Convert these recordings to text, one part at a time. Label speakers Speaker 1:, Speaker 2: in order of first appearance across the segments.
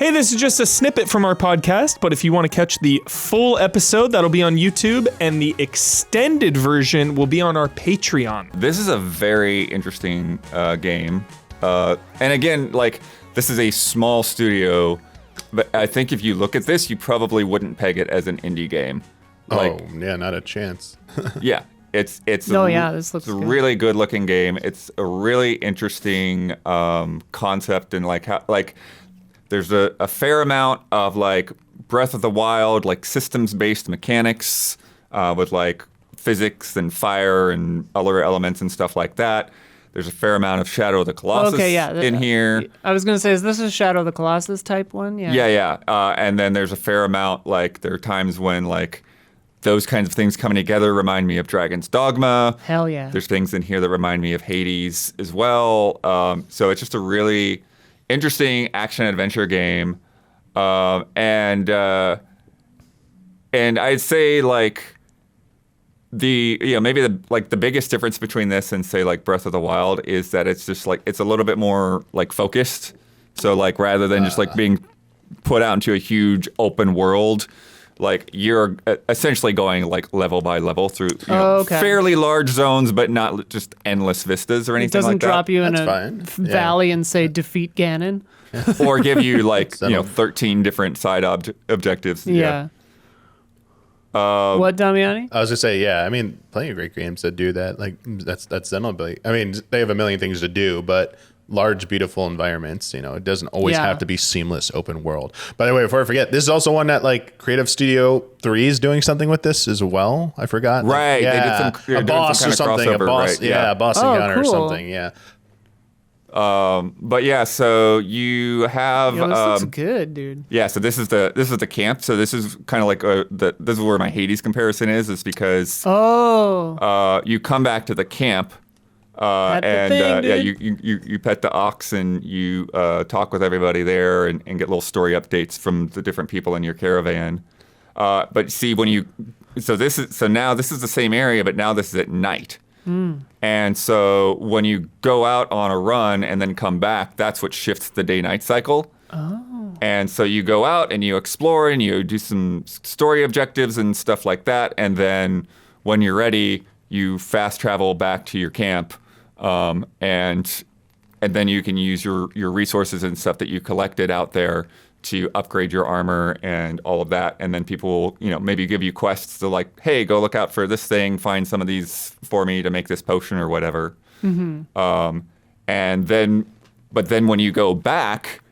Speaker 1: Hey, this is just a snippet from our podcast, but if you want to catch the full episode, that'll be on YouTube, and the extended version will be on our Patreon.
Speaker 2: This is a very interesting game. And again, like, this is a small studio, but I think if you look at this, you probably wouldn't peg it as an indie game. Like,
Speaker 3: oh, yeah, not a chance.
Speaker 2: yeah. This looks
Speaker 4: good.
Speaker 2: a really good looking game. It's a really interesting concept, and like how, like, there's a fair amount of like Breath of the Wild, like systems-based mechanics with like physics and fire and other elements and stuff like that. There's a fair amount of Shadow of the Colossus in here.
Speaker 4: I was going to say, is this a Shadow of the Colossus type one? Yeah.
Speaker 2: Yeah. And then there's a fair amount, like, there are times when, like, those kinds of things coming together remind me of Dragon's Dogma.
Speaker 4: Hell yeah.
Speaker 2: There's things in here that remind me of Hades as well. So it's just a really interesting action-adventure game. And I'd say, like, maybe the biggest difference between this and say like Breath of the Wild is that it's just like it's a little bit more like focused. So like rather than just like being put out into a huge open world, like you're essentially going like level by level through fairly large zones, but not just endless vistas or anything like that.
Speaker 4: It doesn't drop you in a valley and say defeat Ganon,
Speaker 2: or give you like 13 different side objectives.
Speaker 4: Yeah. What, Damiani?
Speaker 3: I was gonna say, yeah. I mean, plenty of great games that do that. Like that's Xenoblade. I mean, they have a million things to do, but large, beautiful environments. It doesn't always have to be seamless open world. By the way, before I forget, this is also one that like Creative Studio 3 is doing something with this as well. I forgot.
Speaker 2: Right.
Speaker 3: Yeah.
Speaker 2: They did a boss or something.
Speaker 3: A boss. Right? Yeah. A boss encounter or something. Yeah.
Speaker 2: But yeah, so you have.
Speaker 4: Yo, this looks good, dude.
Speaker 2: Yeah, so this is the camp. So this is kind of like this is where my Hades comparison is because you come back to the camp, you pet the ox and you talk with everybody there and get little story updates from the different people in your caravan. But see, so now this is the same area, but now this is at night. And so when you go out on a run and then come back, that's what shifts the day-night cycle. Oh. And so you go out and you explore and you do some story objectives and stuff like that. And then when you're ready, you fast travel back to your camp. And then you can use your resources and stuff that you collected out there to upgrade your armor and all of that. And then people will, maybe give you quests to like, hey, go look out for this thing, find some of these for me to make this potion or whatever. Mm-hmm. But then when you go back,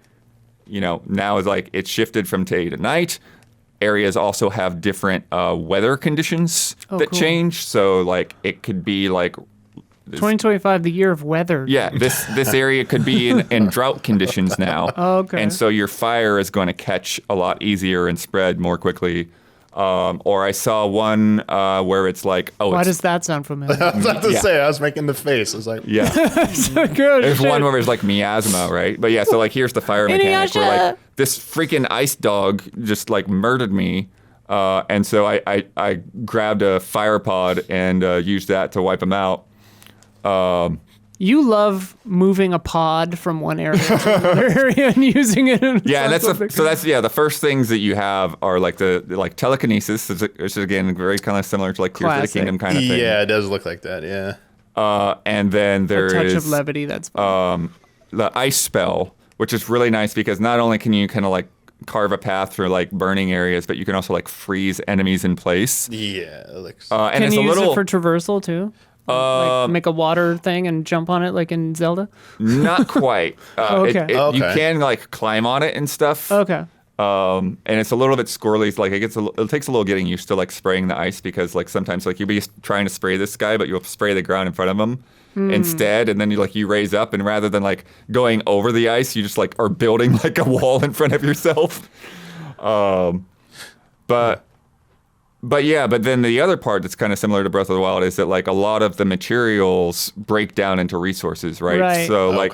Speaker 2: now it's like it's shifted from day to night. Areas also have different weather conditions that change. So like it could be like
Speaker 4: 2025, the year of weather.
Speaker 2: Yeah, this area could be in drought conditions now.
Speaker 4: Okay.
Speaker 2: And so your fire is going to catch a lot easier and spread more quickly. Or I saw one where it's like,
Speaker 4: why does that sound familiar?
Speaker 3: I was about to say, I was making the face. I was like,
Speaker 2: yeah.
Speaker 4: So good.
Speaker 2: There's one where there's like miasma, right? But yeah, so like here's the fire mechanic where like this freaking ice dog just like murdered me. And so I grabbed a fire pod and used that to wipe him out.
Speaker 4: You love moving a pod from one area to another area and using it.
Speaker 2: Yeah, and that's the first things that you have are like the telekinesis, which is again very kind of similar to like Tears of the Kingdom kind of thing.
Speaker 3: Yeah, it does look like that. Yeah.
Speaker 2: And then there is
Speaker 4: a touch of levity. That's fun.
Speaker 2: The ice spell, which is really nice because not only can you kind of like carve a path through like burning areas, but you can also like freeze enemies in place.
Speaker 3: Yeah, it looks.
Speaker 2: And
Speaker 4: can
Speaker 2: it's
Speaker 4: you
Speaker 2: a
Speaker 4: use
Speaker 2: little
Speaker 4: it for traversal too? Like make a water thing and jump on it like in Zelda?
Speaker 2: Not quite.
Speaker 4: Okay.
Speaker 2: You can like climb on it and stuff.
Speaker 4: Okay.
Speaker 2: And it's a little bit squirrely. Like it takes a little getting used to like spraying the ice because like sometimes like you'll be trying to spray this guy, but you'll spray the ground in front of him instead, and then you raise up, and rather than like going over the ice, you just like are building like a wall in front of yourself. But then the other part that's kind of similar to Breath of the Wild is that like a lot of the materials break down into resources, right?
Speaker 4: Right.
Speaker 2: So like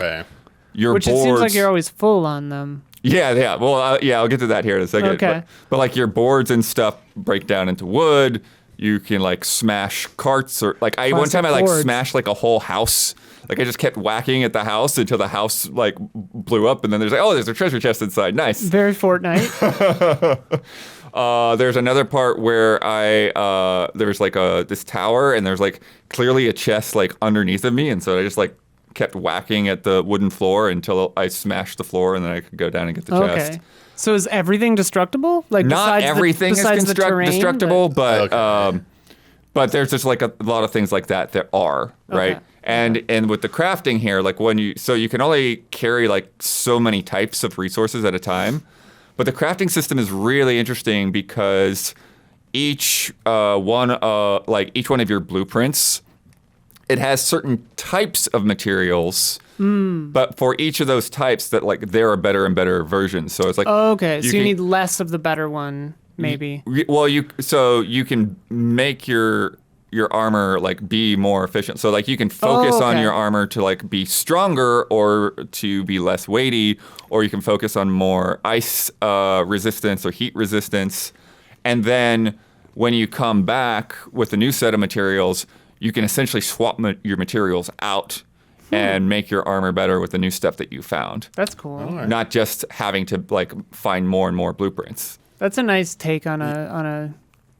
Speaker 2: your
Speaker 4: boards, it seems like you're always full on them.
Speaker 2: Yeah. Well, I'll get to that here in a second.
Speaker 4: Okay.
Speaker 2: But like your boards and stuff break down into wood. You can like smash carts or like one time I like smashed like a whole house. Like I just kept whacking at the house until the house like blew up, and then there's like, oh, there's a treasure chest inside. Nice.
Speaker 4: Very Fortnite.
Speaker 2: There's another part where there's like this tower, and there's like clearly a chest like underneath of me, and so I just like kept whacking at the wooden floor until I smashed the floor, and then I could go down and get the chest.
Speaker 4: Okay. So is everything destructible? Like
Speaker 2: not everything is destructible, but there's just like a lot of things like that there are, right?
Speaker 4: Okay.
Speaker 2: And with the crafting here, like you can only carry like so many types of resources at a time. But the crafting system is really interesting because each one of your blueprints, it has certain types of materials, but for each of those types, that like there are better and better versions. So it's like
Speaker 4: you need less of the better one, maybe.
Speaker 2: You can make your armor like be more efficient. So like you can focus on your armor to like be stronger or to be less weighty, or you can focus on more ice resistance or heat resistance. And then when you come back with a new set of materials, you can essentially swap your materials out and make your armor better with the new stuff that you found.
Speaker 4: That's cool.
Speaker 3: Right.
Speaker 2: Not just having to like find more and more blueprints.
Speaker 4: That's a nice take on a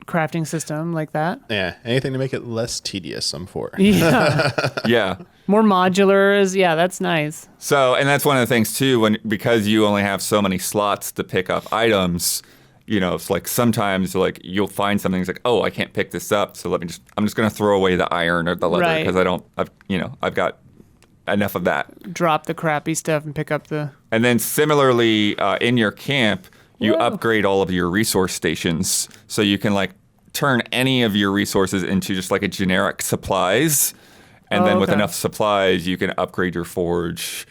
Speaker 4: crafting system like that.
Speaker 3: Yeah, anything to make it less tedious, I'm for.
Speaker 4: Yeah.
Speaker 2: Yeah.
Speaker 4: More modular is, that's nice.
Speaker 2: So, and that's one of the things too, because you only have so many slots to pick up items, it's like sometimes like you'll find something that's like, oh, I can't pick this up, so I'm just going to throw away the iron or the leather because I've got enough of that.
Speaker 4: Drop the crappy stuff and pick up the...
Speaker 2: And then similarly, in your camp, you upgrade all of your resource stations, so you can like turn any of your resources into just like a generic supplies, and then with enough supplies, you can upgrade your forge,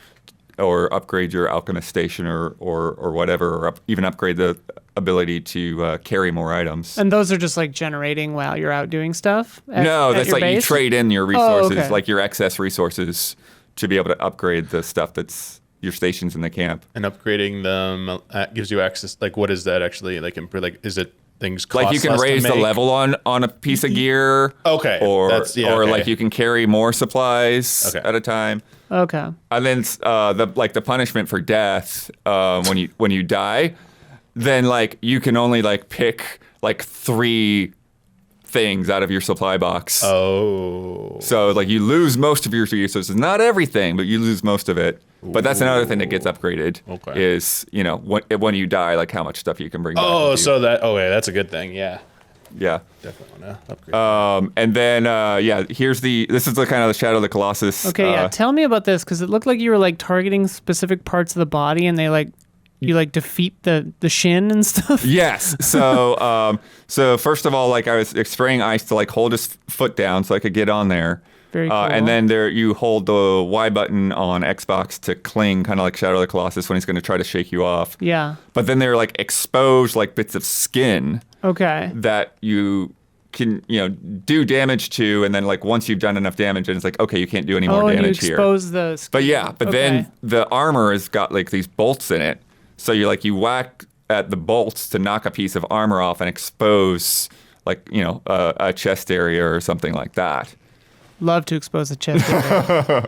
Speaker 2: or upgrade your alchemist station, or whatever, or even upgrade the ability to carry more items.
Speaker 4: And those are just like generating while you're out doing stuff?
Speaker 2: No, that's like
Speaker 4: base?
Speaker 2: You trade in your resources, like your excess resources, to be able to upgrade the stuff that's your stations in the camp.
Speaker 3: And upgrading them gives you access. Like, what is that actually? Like, is it things cost
Speaker 2: like you can
Speaker 3: less
Speaker 2: raise
Speaker 3: to
Speaker 2: the
Speaker 3: make?
Speaker 2: level on a piece of gear.
Speaker 3: Okay.
Speaker 2: Or like you can carry more supplies at a time.
Speaker 4: Okay.
Speaker 2: And then the punishment for death when you die, then like you can only like pick like 3 things out of your supply box.
Speaker 3: Oh.
Speaker 2: So like you lose most of your resources, not everything, but you lose most of it. But that's another thing that gets upgraded.
Speaker 3: Okay.
Speaker 2: Is when you die, like how much stuff you can bring back.
Speaker 3: Oh, so that's a good thing. Yeah.
Speaker 2: Yeah.
Speaker 3: Definitely want to upgrade.
Speaker 2: And then this is the kind of the Shadow of the Colossus.
Speaker 4: Okay, tell me about this, because it looked like you were like targeting specific parts of the body, and you like defeat the shin and stuff.
Speaker 2: Yes. So first of all, like I was spraying ice to like hold his foot down so I could get on there.
Speaker 4: Very cool.
Speaker 2: And then you hold the Y button on Xbox to cling, kind of like Shadow of the Colossus when he's going to try to shake you off.
Speaker 4: Yeah.
Speaker 2: But then they're like exposed like bits of skin.
Speaker 4: Okay.
Speaker 2: That you can do damage to, and then like once you've done enough damage, and it's like, okay, you can't do any more damage here.
Speaker 4: Oh, you expose the skin.
Speaker 2: But then the armor has got like these bolts in it, so you whack at the bolts to knock a piece of armor off and expose like a chest area or something like that.
Speaker 4: Love to expose the chest area.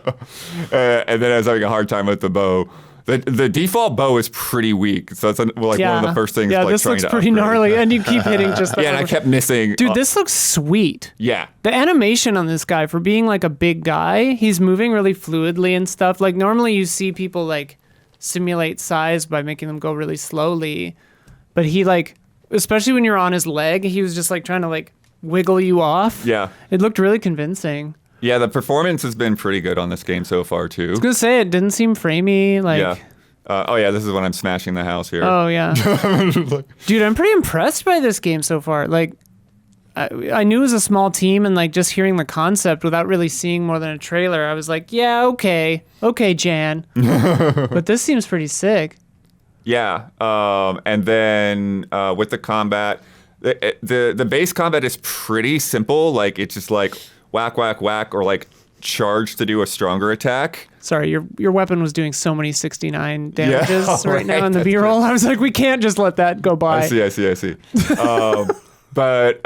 Speaker 2: And then I was having a hard time with the bow. The default bow is pretty weak, so it's one of the first things.
Speaker 4: Yeah,
Speaker 2: like,
Speaker 4: this looks
Speaker 2: to
Speaker 4: pretty
Speaker 2: upgrade.
Speaker 4: gnarly, and you keep hitting just.
Speaker 2: Yeah, and I kept missing.
Speaker 4: Dude, this looks sweet.
Speaker 2: Yeah.
Speaker 4: The animation on this guy, for being like a big guy, he's moving really fluidly and stuff. Like normally you see people like simulate size by making them go really slowly, but he like, especially when you're on his leg, he was just like trying to like wiggle you off.
Speaker 2: Yeah.
Speaker 4: It looked really convincing.
Speaker 2: Yeah, the performance has been pretty good on this game so far too.
Speaker 4: I was gonna say it didn't seem framey. Like.
Speaker 2: Yeah. This is when I'm smashing the house here.
Speaker 4: Oh yeah. Dude, I'm pretty impressed by this game so far. Like, I knew it was a small team, and like just hearing the concept without really seeing more than a trailer, I was like, yeah, okay, Jan. But this seems pretty sick.
Speaker 2: Yeah, and then with the combat, the base combat is pretty simple. Like it's just like whack, whack, whack, or like charge to do a stronger attack.
Speaker 4: Sorry, your weapon was doing so many 69 damages right now in the B-roll. I was like, we can't just let that go by.
Speaker 2: I see. But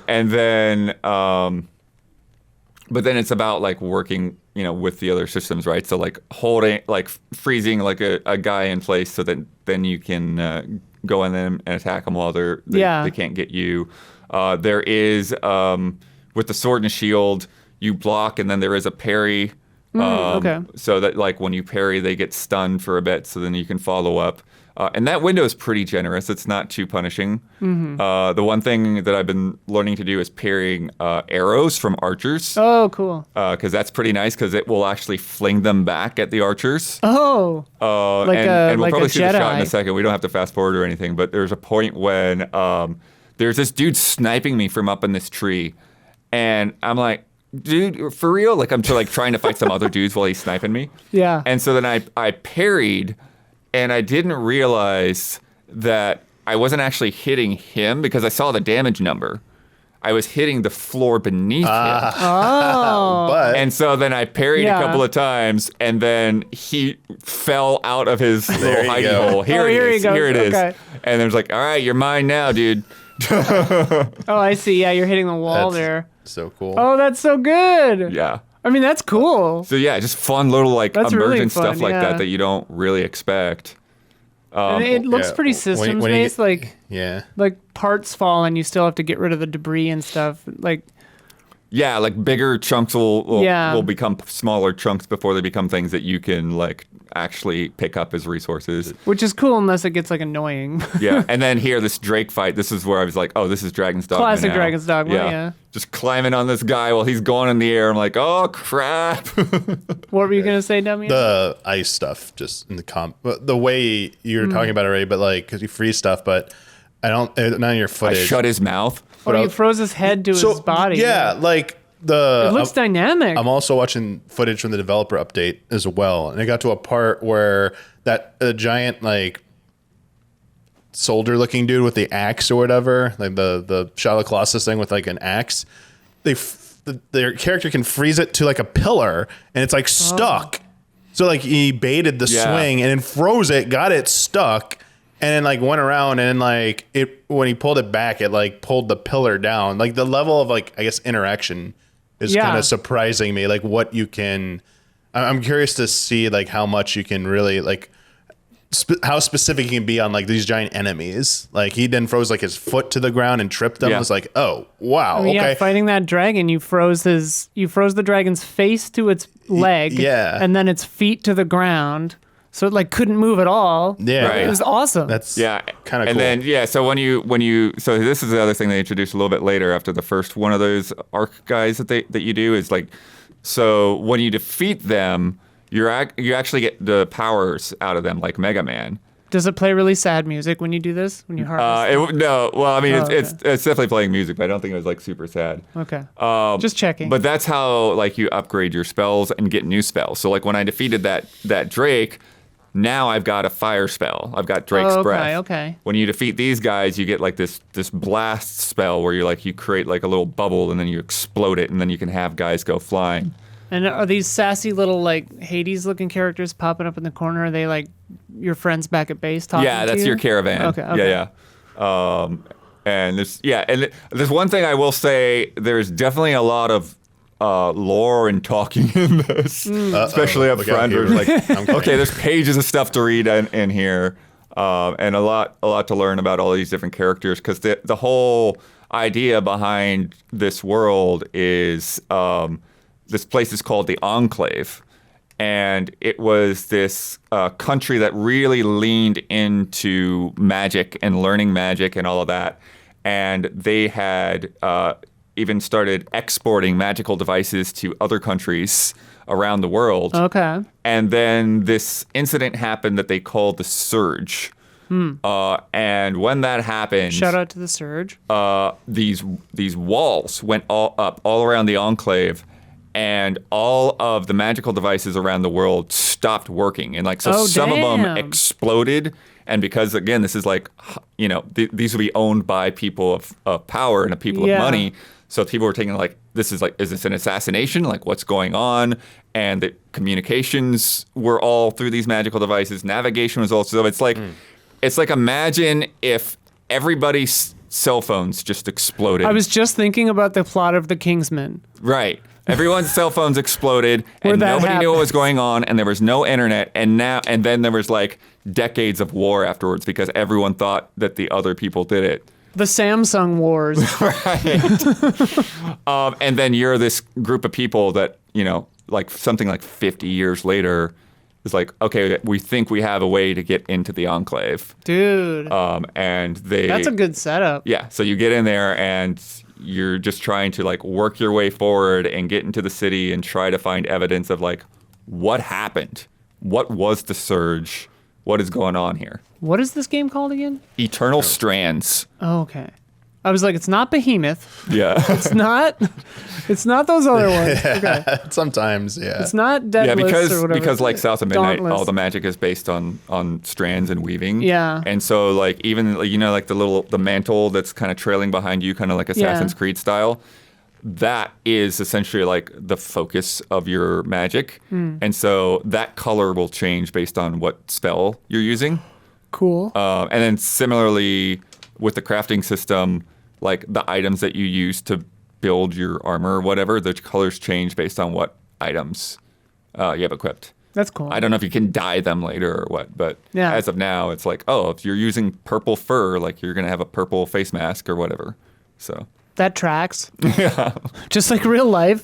Speaker 2: and then but then it's about like working, with the other systems, right? So like holding, like freezing like a guy in place so that then you can go in them and attack them while they can't get you. There is with the sword and shield, you block and then there is a parry.
Speaker 4: Okay.
Speaker 2: So that like when you parry, they get stunned for a bit. So then you can follow up. And that window is pretty generous. It's not too punishing. The one thing that I've been learning to do is parrying arrows from archers.
Speaker 4: Oh, cool.
Speaker 2: Because that's pretty nice because it will actually fling them back at the archers.
Speaker 4: Oh.
Speaker 2: And we'll
Speaker 4: like
Speaker 2: probably
Speaker 4: a
Speaker 2: see the shot in a
Speaker 4: Jedi.
Speaker 2: second. We don't have to fast forward or anything. But there's a point when there's this dude sniping me from up in this tree. And I'm like, dude, for real? Like I'm trying to fight some other dudes while he's sniping me.
Speaker 4: Yeah.
Speaker 2: And so then I parried. And I didn't realize that I wasn't actually hitting him because I saw the damage number. I was hitting the floor beneath him.
Speaker 4: Oh.
Speaker 3: But
Speaker 2: And so then I parried
Speaker 4: Yeah.
Speaker 2: a couple of times, and then he fell out of his little
Speaker 3: you
Speaker 2: hidey
Speaker 3: go.
Speaker 2: hole. Here
Speaker 4: Oh,
Speaker 2: it
Speaker 4: here
Speaker 2: is.
Speaker 4: he goes.
Speaker 2: Here it is.
Speaker 4: Okay.
Speaker 2: And it was like, all right, you're mine now, dude.
Speaker 4: Oh, I see. Yeah, you're hitting the wall
Speaker 3: that's
Speaker 4: there.
Speaker 3: so cool.
Speaker 4: Oh, that's so good.
Speaker 2: Yeah.
Speaker 4: I mean, that's cool.
Speaker 2: So yeah, just fun little like
Speaker 4: That's
Speaker 2: emergent
Speaker 4: really
Speaker 2: stuff
Speaker 4: fun,
Speaker 2: like
Speaker 4: yeah.
Speaker 2: that you don't really expect.
Speaker 4: And it looks
Speaker 3: yeah,
Speaker 4: pretty
Speaker 3: when you
Speaker 4: systems
Speaker 3: get-
Speaker 4: based.
Speaker 3: Yeah.
Speaker 4: Like parts fall and you still have to get rid of the debris and stuff. Like,
Speaker 2: Yeah, like bigger chunks will
Speaker 4: Yeah.
Speaker 2: become smaller chunks before they become things that you can like actually pick up as resources.
Speaker 4: which is cool unless it gets like annoying.
Speaker 2: Yeah, and then here this Drake fight. This is where I was like, oh, this is Dragon's Dogma.
Speaker 4: Classic
Speaker 2: now.
Speaker 4: Dragon's Dogma, yeah.
Speaker 2: Just climbing on this guy while he's going in the air. I'm like, oh crap.
Speaker 4: What were you gonna say, Dummy?
Speaker 3: The ice stuff, just in the way you're talking about it already, but like, because you freeze stuff, but I don't, not in your
Speaker 2: I
Speaker 3: footage.
Speaker 2: shut his mouth.
Speaker 4: oh, you froze his head to his body.
Speaker 3: Yeah, like
Speaker 4: It looks dynamic.
Speaker 3: I'm also watching footage from the developer update as well, and it got to a part where that giant like soldier-looking dude with the axe or whatever, like the Shadow of the Colossus thing with like an axe, their character can freeze it to like a pillar, and it's like stuck. So like he baited the
Speaker 2: Yeah.
Speaker 3: swing and then froze it, got it stuck, and then like went around and then like it when he pulled it back, it like pulled the pillar down. Like the level of like I guess interaction is
Speaker 4: Yeah.
Speaker 3: kind of surprising me. Like what you can, I'm curious to see like how much you can really like how specific you can be on like these giant enemies. Like he then froze like his foot to the ground and tripped them.
Speaker 2: Yeah.
Speaker 3: It was like, oh wow,
Speaker 4: I mean,
Speaker 3: okay.
Speaker 4: Yeah, fighting that dragon, you froze the dragon's face to its leg,
Speaker 3: yeah.
Speaker 4: and then its feet to the ground, so it like couldn't move at all.
Speaker 3: Yeah,
Speaker 2: Right.
Speaker 4: It was awesome.
Speaker 3: that's
Speaker 2: Yeah,
Speaker 3: kind of
Speaker 2: and
Speaker 3: cool.
Speaker 2: then yeah, so when you so this is the other thing they introduced a little bit later after the first one of those arc guys that you do is like, so when you defeat them, you actually get the powers out of them like Mega Man.
Speaker 4: Does it play really sad music when you do this? When you harvest?
Speaker 2: No, well, I mean
Speaker 4: Oh,
Speaker 2: it's definitely playing music, but I don't think it was like super sad.
Speaker 4: Okay. Just checking.
Speaker 2: But that's how like you upgrade your spells and get new spells. So like when I defeated that Drake, now I've got a fire spell. I've got Drake's breath.
Speaker 4: Okay.
Speaker 2: When you defeat these guys, you get like this blast spell where you create like a little bubble and then you explode it and then you can have guys go flying.
Speaker 4: And are these sassy little like Hades-looking characters popping up in the corner? Are they like your friends back at base talking?
Speaker 2: Yeah,
Speaker 4: to
Speaker 2: that's
Speaker 4: you?
Speaker 2: your caravan.
Speaker 4: Okay.
Speaker 2: Yeah. And there's one thing I will say. There's definitely a lot of lore and talking in this, especially up
Speaker 3: Look out
Speaker 2: front.
Speaker 3: here.
Speaker 2: Where it's like,
Speaker 3: I'm kidding.
Speaker 2: okay, there's pages of stuff to read in here, and a lot to learn about all these different characters because the whole idea behind this world is this place is called the Enclave. And it was this country that really leaned into magic and learning magic and all of that. And they had even started exporting magical devices to other countries around the world.
Speaker 4: Okay.
Speaker 2: And then this incident happened that they called the Surge. And when that happened,
Speaker 4: Shout out to the Surge.
Speaker 2: these walls went all around the Enclave. And all of the magical devices around the world stopped working. And some of them
Speaker 4: damn.
Speaker 2: exploded. And because, again, this is like, these will be owned by people of power and people
Speaker 4: Yeah.
Speaker 2: of money. So people were taking is this an assassination? Like, what's going on? And the communications were all through these magical devices. Navigation was also, it's like imagine if everybody cell phones just exploded.
Speaker 4: I was just thinking about the plot of The Kingsman.
Speaker 2: Right. Everyone's cell phones exploded, and nobody knew what was going on, and there was no internet, and then there was like decades of war afterwards because everyone thought that the other people did it.
Speaker 4: The Samsung Wars.
Speaker 2: Right. And then you're this group of people that, like something like 50 years later is like, okay, we think we have a way to get into the Enclave.
Speaker 4: Dude.
Speaker 2: And that's
Speaker 4: a good setup.
Speaker 2: Yeah. So you get in there and you're just trying to like work your way forward and get into the city and try to find evidence of like what happened, what was the surge, what is going on here.
Speaker 4: What is this game called again?
Speaker 2: Eternal Strands.
Speaker 4: Oh, okay. I was like, it's not Behemoth.
Speaker 2: Yeah.
Speaker 4: It's not those other ones. Okay.
Speaker 3: Sometimes, yeah.
Speaker 4: It's not Deadlist or whatever.
Speaker 2: Because like South of Midnight,
Speaker 4: Dauntless.
Speaker 2: all the magic is based on strands and weaving.
Speaker 4: Yeah.
Speaker 2: And so like even like the mantle that's kind of trailing behind you, kind of like Assassin's Creed style. That is essentially like the focus of your magic. And so that color will change based on what spell you're using.
Speaker 4: Cool.
Speaker 2: And then similarly with the crafting system, like the items that you use to build your armor or whatever, the colors change based on what items you have equipped.
Speaker 4: That's cool.
Speaker 2: I don't know if you can dye them later or what, but as of now, it's like, oh, if you're using purple fur, like you're going to have a purple face mask or whatever. So
Speaker 4: that tracks. Yeah. Just like real life.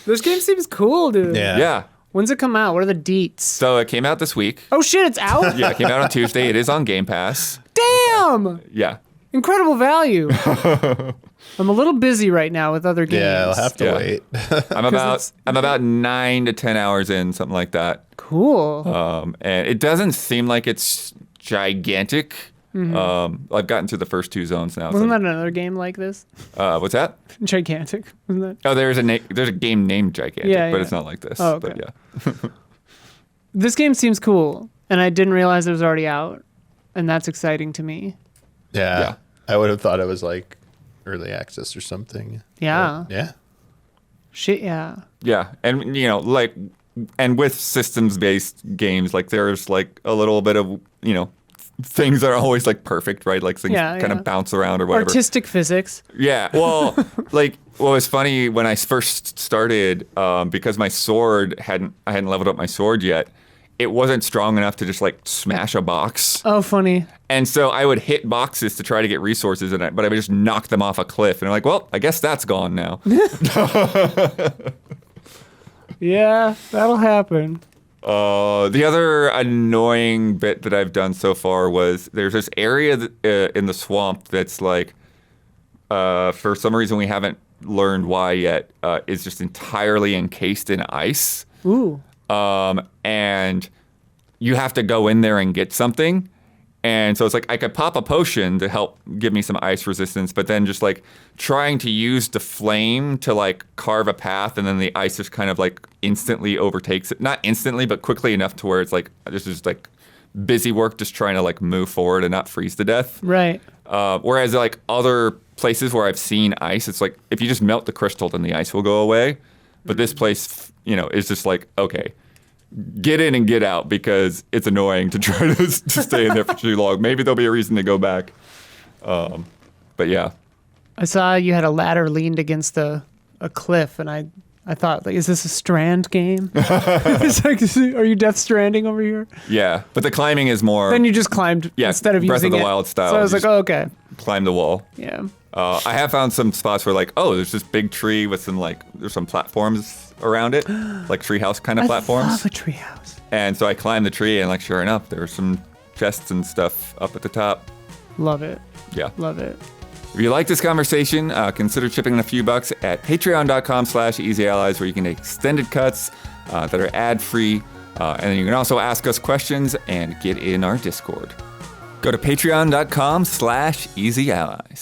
Speaker 4: This game seems cool, dude.
Speaker 3: Yeah.
Speaker 2: Yeah.
Speaker 4: When's it come out? What are the deets?
Speaker 2: So it came out this week.
Speaker 4: Oh shit, it's out?
Speaker 2: Yeah, it came out on Tuesday. It is on Game Pass.
Speaker 4: Damn!
Speaker 2: Yeah.
Speaker 4: Incredible value. I'm a little busy right now with other games.
Speaker 3: Yeah, I'll have to wait.
Speaker 2: I'm about 9 to 10 hours in, something like that.
Speaker 4: Cool.
Speaker 2: And it doesn't seem like it's gigantic. I've gotten through the first 2 zones now.
Speaker 4: Wasn't that another game like this?
Speaker 2: What's that?
Speaker 4: Gigantic, wasn't that?
Speaker 2: Oh, there's a game named Gigantic, but it's not like this.
Speaker 4: Oh, okay.
Speaker 2: But yeah.
Speaker 4: This game seems cool, and I didn't realize it was already out, and that's exciting to me.
Speaker 3: Yeah. I would have thought it was like early access or something.
Speaker 4: Yeah.
Speaker 3: But, yeah.
Speaker 4: Shit, yeah.
Speaker 2: Yeah, and like, and with systems-based games, like there's like a little bit of things that are always like perfect, right? Like things kind of bounce around or whatever.
Speaker 4: Artistic physics.
Speaker 2: Yeah. Well, like what was funny when I first started, because my sword I hadn't leveled up my sword yet. It wasn't strong enough to just like smash a box.
Speaker 4: Oh, funny.
Speaker 2: And so I would hit boxes to try to get resources in it, but I would just knock them off a cliff. And I'm like, well, I guess that's gone now.
Speaker 4: Yeah, that'll happen.
Speaker 2: The other annoying bit that I've done so far was there's this area in the swamp that's like, for some reason we haven't learned why yet, is just entirely encased in ice.
Speaker 4: Ooh.
Speaker 2: And you have to go in there and get something. And so it's like I could pop a potion to help give me some ice resistance, but then just like trying to use the flame to like carve a path, and then the ice just kind of like instantly overtakes it. Not instantly, but quickly enough to where it's like this is like busy work just trying to like move forward and not freeze to death.
Speaker 4: Right.
Speaker 2: Whereas like other places where I've seen ice, it's like if you just melt the crystal, then the ice will go away. But this place, is just like, okay, get in and get out because it's annoying to try to stay in there for too long. Maybe there'll be a reason to go back. But yeah.
Speaker 4: I saw you had a ladder leaned against a cliff, and I thought, like, is this a Strand game? It's like, are you Death Stranding over here?
Speaker 2: Yeah, but the climbing is more...
Speaker 4: Then you just climbed instead of
Speaker 2: Breath
Speaker 4: using
Speaker 2: of the
Speaker 4: it.
Speaker 2: Wild style.
Speaker 4: So I was like, oh, okay.
Speaker 2: Climb the wall.
Speaker 4: Yeah.
Speaker 2: I have found some spots where like, oh, there's this big tree with some like, there's some platforms around it, like treehouse kind of platforms.
Speaker 4: I love a treehouse.
Speaker 2: And so I climbed the tree and like, sure enough, there were some chests and stuff up at the top.
Speaker 4: Love it.
Speaker 2: Yeah.
Speaker 4: Love it.
Speaker 2: If you like this conversation, consider chipping in a few bucks at patreon.com/easyallies, where you can get extended cuts that are ad-free. And then you can also ask us questions and get in our Discord. Go to patreon.com/easyallies.